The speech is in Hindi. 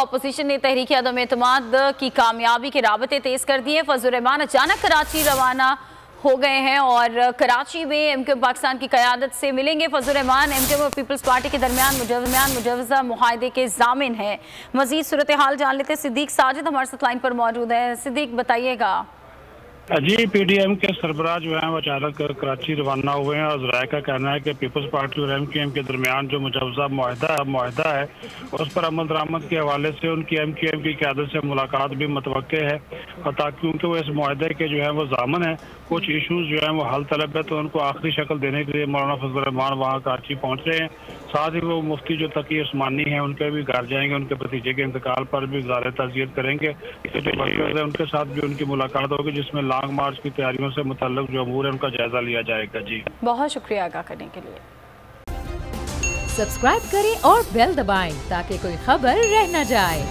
अपोजिशन ने तहरीक अदम एतमाद की कामयाबी के राबते तेज कर दिए। फजल रहमान अचानक कराची रवाना हो गए हैं और कराची में एमक्यू पाकिस्तान की क़यादत से मिलेंगे। फजल रहमान एमक्यू और पीपल्स पार्टी के दरमियान मुजवजा मुआहदे के जामिन हैं। मजीद सूरत हाल जान लेते। सिद्दीक साजिद हमारे साथ लाइन पर मौजूद है। सिद्दीक बताइएगा। जी, पीडीएम के सरबराह जो है वो अचानक कराची रवाना हुए हैं और ज़राए का कहना है कि पीपल्स पार्टी और एमक्यूएम के दरमियान जो मुजवजा मुआहदा है उस पर अमल दरामद के हवाले से उनकी एमक्यूएम की क़यादत से मुलाकात भी मुतवक्के है। और ताकि क्योंकि वो इस मुआहदे के जो है वो जामन है, कुछ इशूज़ जो है वो हल तलब है, तो उनको आखिरी शक्ल देने के लिए मौलाना फजल रहमान वहाँ कराची पहुँच रहे हैं। साथ ही वो मुफ्ती जो तकी उस्मानी है उनके भी घर जाएंगे, उनके भतीजे के इंतकाल पर भी ज़ाहिर ताज़ियत करेंगे। जो मरकज़ है उनके साथ भी उनकी मुलाकात होगी, जिसमें लॉन्ग मार्च की तैयारियों से मुतल्लिक़ जो अमूर है उनका जायजा लिया जाएगा। जी, बहुत शुक्रिया आगाह करने के लिए। सब्सक्राइब करें और बेल दबाएं ताकि कोई खबर रह न जाए।